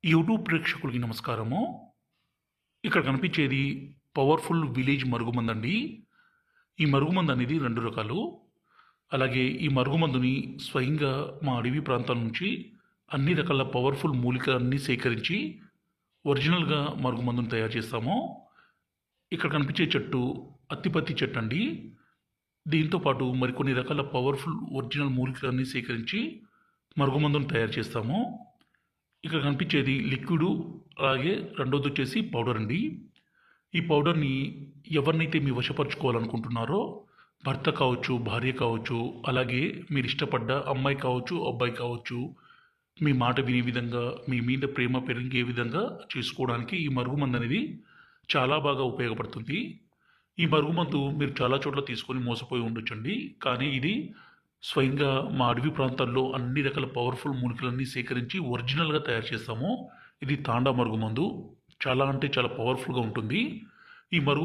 YouTube ప్రేక్షకులకి నమస్కారము. ఇక్కడ కనిపించేది పవర్ఫుల్ విలేజ్ మరుగుమందండి. ఈ మరుగుమందు అనేది 2 రకాలు. అలాగే ఈ మరుగుమందుని స్వయంగా మా అడవి ప్రాంతాల నుంచి అన్ని రకాల పవర్ఫుల్ మూలికలన్నీ సేకరించి ఒరిజినల్‌గా మరుగుమందుని తయారు చేస్తాము. ఇక్కడ కనిపించే చెట్టు అత్తిపత్తి చెట్టండి. దీంతో పాటు మరికొన్ని రకాల పవర్ఫుల్ ఒరిజినల్ మూలికలన్నీ సేకరించి మరుగుమందుని తయారు చేస్తాము. ఇక్కడ కనిపించేది లిక్విడు, అలాగే రెండోదొచ్చేసి పౌడర్ అండి. ఈ పౌడర్‌ని ఎవరినైతే మీ వశపరుచుకోవాలనుకుంటున్నారో భర్త కావచ్చు, భార్య కావచ్చు, అలాగే మీరిష్టపడ్డ అమ్మాయి కావచ్చు, అబ్బాయి కావచ్చు, మీ మాట వినే విధంగా, మీ మీద ప్రేమ పెరిగే విధంగా చేసుకోవడానికి ఈ మరుగుమందు అనేది చాలా బాగా ఉపయోగపడుతుంది. ఈ మరుగుమందు మీరు చాలా చోట్ల తీసుకొని మోసపోయి ఉండొచ్చండి. కానీ ఇది స్వయంగా మా అడవి ప్రాంతాల్లో అన్ని రకాల పవర్ఫుల్ మూలికలన్నీ సేకరించి ఒరిజినల్‌గా తయారు చేస్తాము. ఇది తాండా మరుగుమందు. చాలా అంటే చాలా పవర్ఫుల్‌గా ఉంటుంది. ఈ మరుగు